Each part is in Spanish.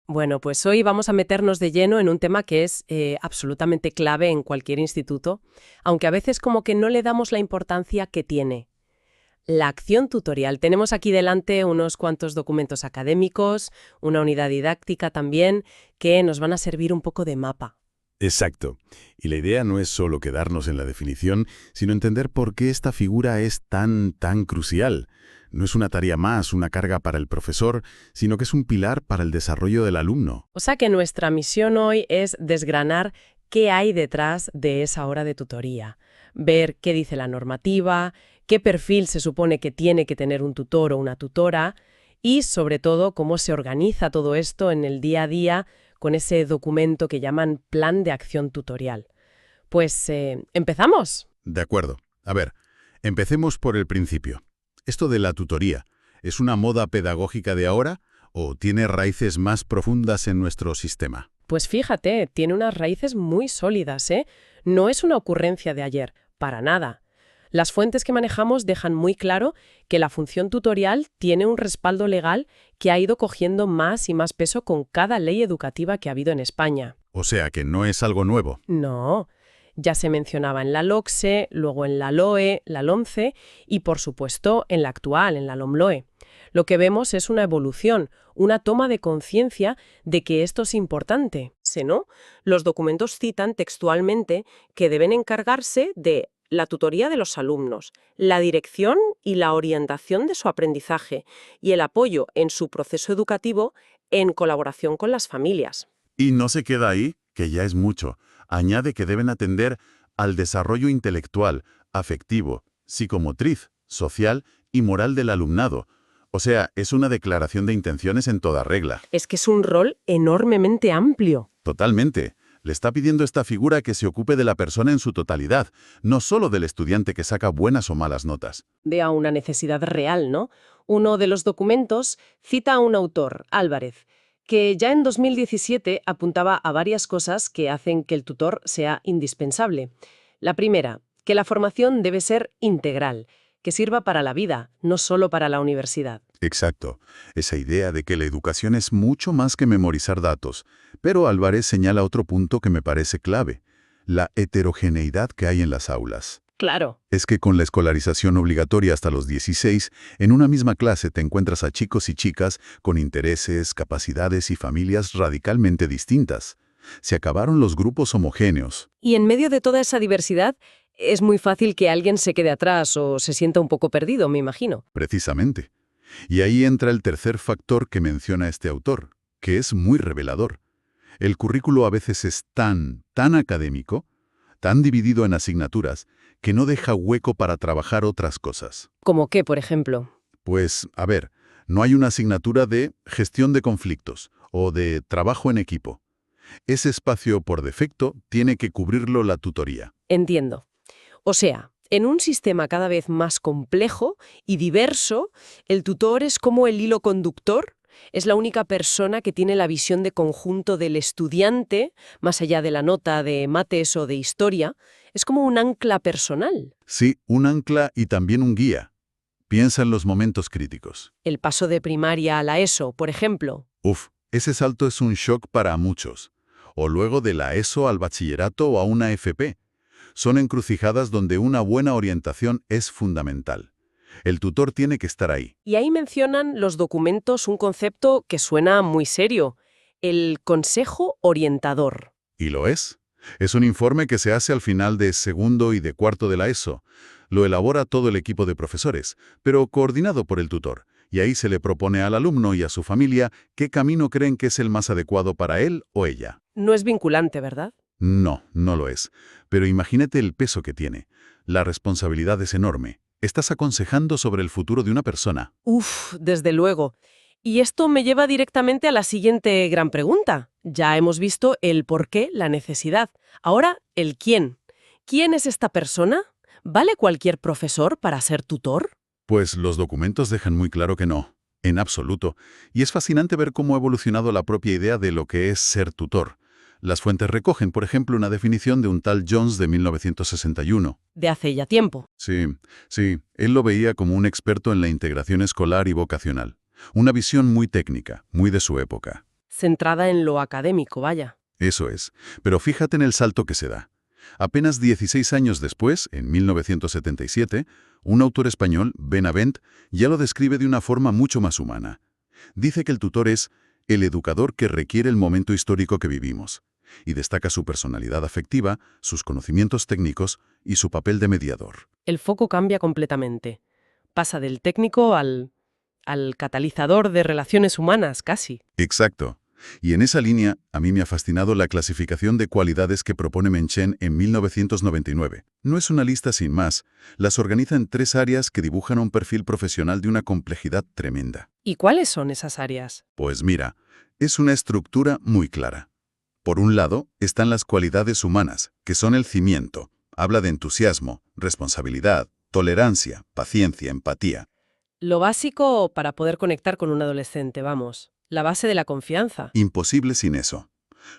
Bueno, pues hoy vamos a meternos de lleno en un tema que es absolutamente clave en cualquier instituto, aunque a veces como que no le damos la importancia que tiene. La acción tutorial. Tenemos aquí delante unos cuantos documentos académicos, una unidad didáctica también, que nos van a servir un poco de mapa. Exacto. Y la idea no es solo quedarnos en la definición, sino entender por qué esta figura es tan crucial. No es una tarea más, una carga para el profesor, sino que es un pilar para el desarrollo del alumno. O sea que nuestra misión hoy es desgranar qué hay detrás de esa hora de tutoría, ver qué dice la normativa, qué perfil se supone que tiene que tener un tutor o una tutora y, sobre todo, cómo se organiza todo esto en el día a día con ese documento que llaman Plan de Acción Tutorial. Pues, ¿empezamos? De acuerdo. A ver, empecemos por el principio. Esto de la tutoría, ¿es una moda pedagógica de ahora o tiene raíces más profundas en nuestro sistema? Pues fíjate, tiene unas raíces muy sólidas, ¿eh? No es una ocurrencia de ayer, para nada. Las fuentes que manejamos dejan muy claro que la función tutorial tiene un respaldo legal que ha ido cogiendo más y más peso con cada ley educativa que ha habido en España. O sea que no es algo nuevo. No, ya se mencionaba en la LOCSE, luego en la LOE, la LOMCE y, por supuesto, en la actual, en la LOMLOE. Lo que vemos es una evolución, una toma de conciencia de que esto es importante. ¿No? Los documentos citan textualmente que deben encargarse de la tutoría de los alumnos, la dirección y la orientación de su aprendizaje y el apoyo en su proceso educativo en colaboración con las familias. Y no se queda ahí, que ya es mucho. Añade que deben atender al desarrollo intelectual, afectivo, psicomotriz, social y moral del alumnado. O sea, es una declaración de intenciones en toda regla. Es que es un rol enormemente amplio. Totalmente. Le está pidiendo esta figura que se ocupe de la persona en su totalidad, no solo del estudiante que saca buenas o malas notas. Vea una necesidad real, ¿no? Uno de los documentos cita a un autor, Álvarez, que ya en 2017 apuntaba a varias cosas que hacen que el tutor sea indispensable. La primera, que la formación debe ser integral, que sirva para la vida, no solo para la universidad. Exacto. Esa idea de que la educación es mucho más que memorizar datos. Pero Álvarez señala otro punto que me parece clave: la heterogeneidad que hay en las aulas. Claro. Es que con la escolarización obligatoria hasta los 16, en una misma clase te encuentras a chicos y chicas con intereses, capacidades y familias radicalmente distintas. Se acabaron los grupos homogéneos. Y en medio de toda esa diversidad, es muy fácil que alguien se quede atrás o se sienta un poco perdido, me imagino. Precisamente. Y ahí entra el tercer factor que menciona este autor, que es muy revelador. El currículo a veces es tan académico, tan dividido en asignaturas, que no deja hueco para trabajar otras cosas. ¿Cómo qué, por ejemplo? Pues, a ver, no hay una asignatura de gestión de conflictos o de trabajo en equipo. Ese espacio, por defecto, tiene que cubrirlo la tutoría. Entiendo. O sea, en un sistema cada vez más complejo y diverso, el tutor es como el hilo conductor, es la única persona que tiene la visión de conjunto del estudiante, más allá de la nota de mates o de historia, es como un ancla personal. Sí, un ancla y también un guía. Piensa en los momentos críticos. El paso de primaria a la ESO, por ejemplo. Uf, ese salto es un shock para muchos. O luego de la ESO al bachillerato o a una FP. Son encrucijadas donde una buena orientación es fundamental. El tutor tiene que estar ahí. Y ahí mencionan los documentos un concepto que suena muy serio, el consejo orientador. ¿Y lo es? Es un informe que se hace al final de segundo y de cuarto de la ESO. Lo elabora todo el equipo de profesores, pero coordinado por el tutor. Y ahí se le propone al alumno y a su familia qué camino creen que es el más adecuado para él o ella. No es vinculante, ¿verdad? No, no lo es. Pero imagínate el peso que tiene. La responsabilidad es enorme. Estás aconsejando sobre el futuro de una persona. Uf, desde luego. Y esto me lleva directamente a la siguiente gran pregunta. Ya hemos visto el por qué, la necesidad. Ahora, el quién. ¿Quién es esta persona? ¿Vale cualquier profesor para ser tutor? Pues los documentos dejan muy claro que no, en absoluto. Y es fascinante ver cómo ha evolucionado la propia idea de lo que es ser tutor. Las fuentes recogen, por ejemplo, una definición de un tal Jones de 1961. De hace ya tiempo. Sí, él lo veía como un experto en la integración escolar y vocacional. Una visión muy técnica, muy de su época. centrada en lo académico, vaya. Eso es. Pero fíjate en el salto que se da. Apenas 16 años después, en 1977, un autor español, Benavent, ya lo describe de una forma mucho más humana. Dice que el tutor es el educador que requiere el momento histórico que vivimos, y destaca su personalidad afectiva, sus conocimientos técnicos y su papel de mediador. El foco cambia completamente. Pasa del técnico al catalizador de relaciones humanas, casi. Exacto. Y en esa línea, a mí me ha fascinado la clasificación de cualidades que propone Menchen en 1999. No es una lista sin más, las organiza en 3 áreas que dibujan un perfil profesional de una complejidad tremenda. ¿Y cuáles son esas áreas? Pues mira, es una estructura muy clara. Por un lado, están las cualidades humanas, que son el cimiento. Habla de entusiasmo, responsabilidad, tolerancia, paciencia, empatía. Lo básico para poder conectar con un adolescente, vamos. La base de la confianza. Imposible sin eso.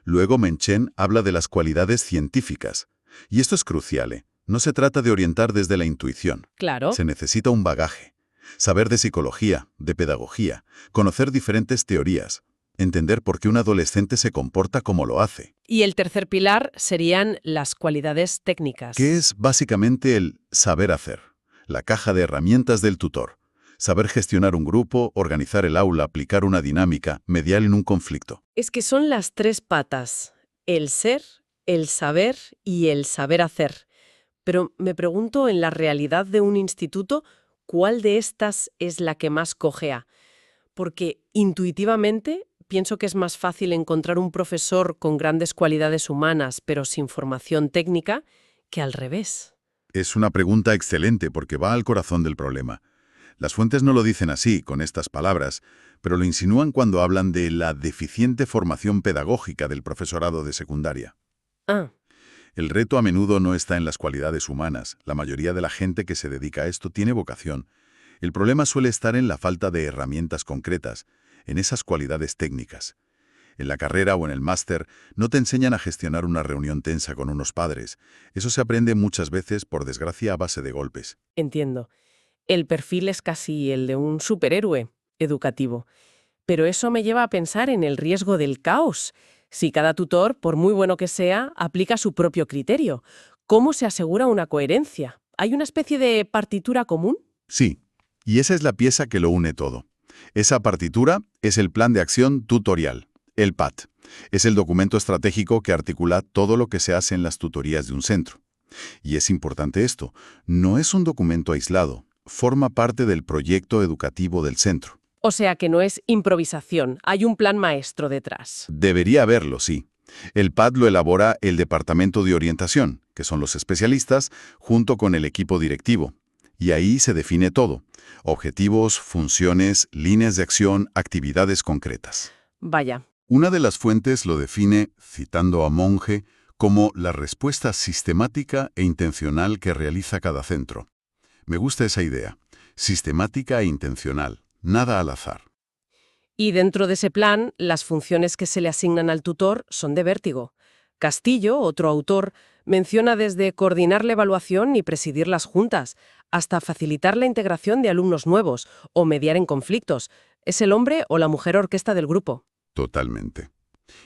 Luego Menchen habla de las cualidades científicas. Y esto es crucial, ¿eh? No se trata de orientar desde la intuición. Claro. Se necesita un bagaje. Saber de psicología, de pedagogía, conocer diferentes teorías, entender por qué un adolescente se comporta como lo hace. Y el tercer pilar serían las cualidades técnicas. Que es básicamente el saber hacer, la caja de herramientas del tutor. Saber gestionar un grupo, organizar el aula, aplicar una dinámica, mediar en un conflicto. Es que son las 3 patas. El ser, el saber y el saber hacer. Pero me pregunto, en la realidad de un instituto, ¿cuál de estas es la que más cojea? Porque intuitivamente pienso que es más fácil encontrar un profesor con grandes cualidades humanas pero sin formación técnica que al revés. Es una pregunta excelente porque va al corazón del problema. Las fuentes no lo dicen así, con estas palabras, pero lo insinúan cuando hablan de la deficiente formación pedagógica del profesorado de secundaria. Ah, El reto a menudo no está en las cualidades humanas. La mayoría de la gente que se dedica a esto tiene vocación. El problema suele estar en la falta de herramientas concretas, en esas cualidades técnicas. En la carrera o en el máster no te enseñan a gestionar una reunión tensa con unos padres. Eso se aprende muchas veces, por desgracia, a base de golpes. entiendo. El perfil es casi el de un superhéroe educativo. Pero eso me lleva a pensar en el riesgo del caos. Si cada tutor, por muy bueno que sea, aplica su propio criterio, ¿cómo se asegura una coherencia? ¿Hay una especie de partitura común? Sí, y esa es la pieza que lo une todo. Esa partitura es el Plan de Acción Tutorial, el PAT. Es el documento estratégico que articula todo lo que se hace en las tutorías de un centro. Y es importante esto, no es un documento aislado, forma parte del proyecto educativo del centro. O sea que no es improvisación, hay un plan maestro detrás. Debería haberlo, sí. El PAT lo elabora el Departamento de Orientación, que son los especialistas, junto con el equipo directivo. Y ahí se define todo: objetivos, funciones, líneas de acción, actividades concretas. Vaya, Una de las fuentes lo define, citando a Monge, como la respuesta sistemática e intencional que realiza cada centro. Me gusta esa idea, sistemática e intencional, nada al azar. y dentro de ese plan, las funciones que se le asignan al tutor son de vértigo. Castillo, otro autor, menciona desde coordinar la evaluación y presidir las juntas, hasta facilitar la integración de alumnos nuevos o mediar en conflictos. Es el hombre o la mujer orquesta del grupo. Totalmente.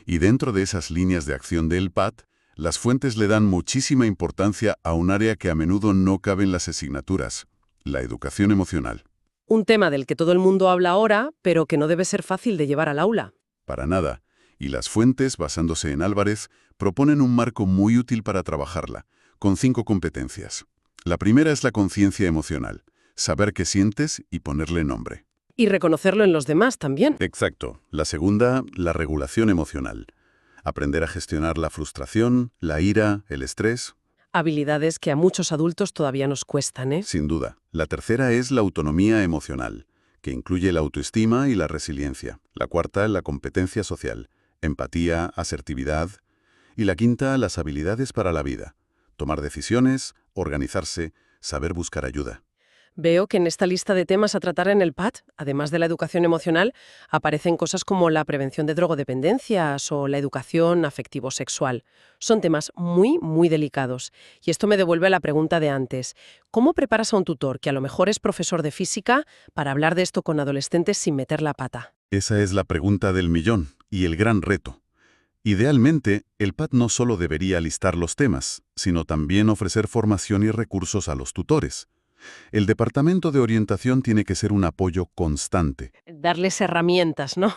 Y dentro de esas líneas de acción del PAT, las fuentes le dan muchísima importancia a un área que a menudo no cabe en las asignaturas: la educación emocional. Un tema del que todo el mundo habla ahora, pero que no debe ser fácil de llevar al aula. Para nada. Y las fuentes, basándose en Álvarez, proponen un marco muy útil para trabajarla, con 5 competencias. La primera es la conciencia emocional, saber qué sientes y ponerle nombre. Y reconocerlo en los demás también. Exacto. La segunda, la regulación emocional. Aprender a gestionar la frustración, la ira, el estrés. Habilidades que a muchos adultos todavía nos cuestan, ¿eh? Sin duda. La tercera es la autonomía emocional, que incluye la autoestima y la resiliencia. La cuarta, la competencia social, empatía, asertividad. Y la quinta, las habilidades para la vida: tomar decisiones, organizarse, saber buscar ayuda. Veo que en esta lista de temas a tratar en el PAT, además de la educación emocional, aparecen cosas como la prevención de drogodependencias o la educación afectivo-sexual. Son temas muy, muy delicados. Y esto me devuelve a la pregunta de antes. ¿Cómo preparas a un tutor que a lo mejor es profesor de física para hablar de esto con adolescentes sin meter la pata? Esa es la pregunta del millón. Y el gran reto. Idealmente, el PAD no solo debería listar los temas, sino también ofrecer formación y recursos a los tutores. El Departamento de Orientación tiene que ser un apoyo constante. Darles herramientas, ¿no?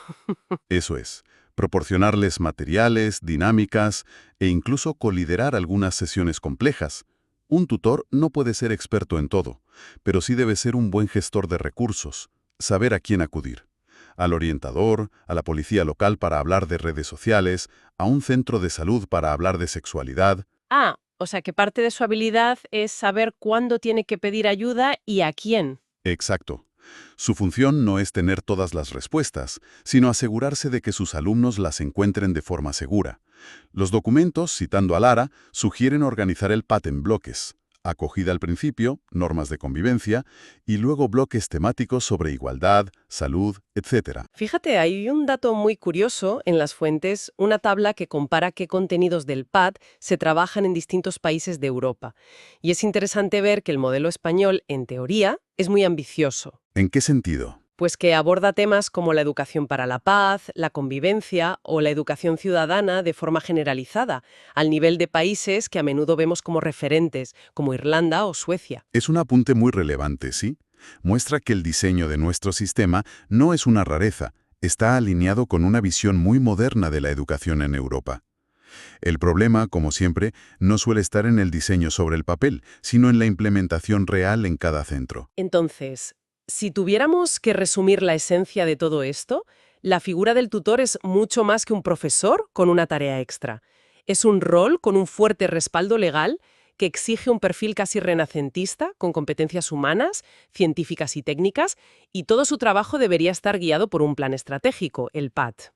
Eso es, proporcionarles materiales, dinámicas e incluso coliderar algunas sesiones complejas. Un tutor no puede ser experto en todo, pero sí debe ser un buen gestor de recursos, saber a quién acudir. Al orientador, a la policía local para hablar de redes sociales, a un centro de salud para hablar de sexualidad. Ah, o sea que parte de su habilidad es saber cuándo tiene que pedir ayuda y a quién. Exacto. Su función no es tener todas las respuestas, sino asegurarse de que sus alumnos las encuentren de forma segura. Los documentos, citando a Lara, sugieren organizar el PAT en bloques. Acogida al principio, normas de convivencia, y luego bloques temáticos sobre igualdad, salud, etc. Fíjate, hay un dato muy curioso en las fuentes, una tabla que compara qué contenidos del PAD se trabajan en distintos países de Europa. Y es interesante ver que el modelo español, en teoría, es muy ambicioso. ¿En qué sentido? Pues que aborda temas como la educación para la paz, la convivencia o la educación ciudadana de forma generalizada, al nivel de países que a menudo vemos como referentes, como Irlanda o Suecia. Es un apunte muy relevante, ¿sí? Muestra que el diseño de nuestro sistema no es una rareza, está alineado con una visión muy moderna de la educación en Europa. El problema, como siempre, no suele estar en el diseño sobre el papel, sino en la implementación real en cada centro. Entonces, si tuviéramos que resumir la esencia de todo esto, la figura del tutor es mucho más que un profesor con una tarea extra. Es un rol con un fuerte respaldo legal que exige un perfil casi renacentista, con competencias humanas, científicas y técnicas, y todo su trabajo debería estar guiado por un plan estratégico, el PAT.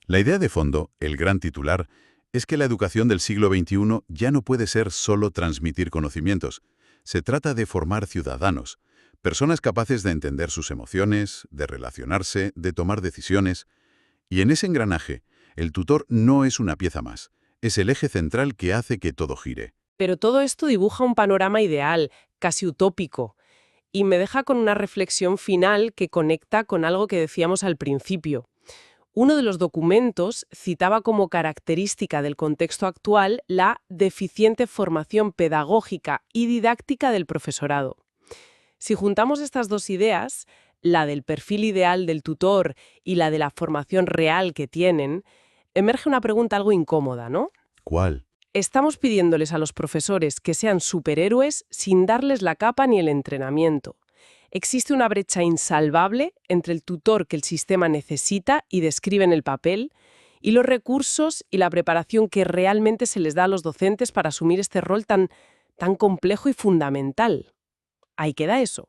La idea de fondo, el gran titular, es que la educación del siglo XXI ya no puede ser solo transmitir conocimientos. Se trata de formar ciudadanos, personas capaces de entender sus emociones, de relacionarse, de tomar decisiones. Y en ese engranaje, el tutor no es una pieza más, es el eje central que hace que todo gire. Pero todo esto dibuja un panorama ideal, casi utópico, y me deja con una reflexión final que conecta con algo que decíamos al principio. Uno de los documentos citaba como característica del contexto actual la deficiente formación pedagógica y didáctica del profesorado. Si juntamos estas dos ideas, la del perfil ideal del tutor y la de la formación real que tienen, emerge una pregunta algo incómoda, ¿no? ¿Cuál? Estamos pidiéndoles a los profesores que sean superhéroes sin darles la capa ni el entrenamiento. Existe una brecha insalvable entre el tutor que el sistema necesita y describe en el papel y los recursos y la preparación que realmente se les da a los docentes para asumir este rol tan complejo y fundamental. Ahí queda eso.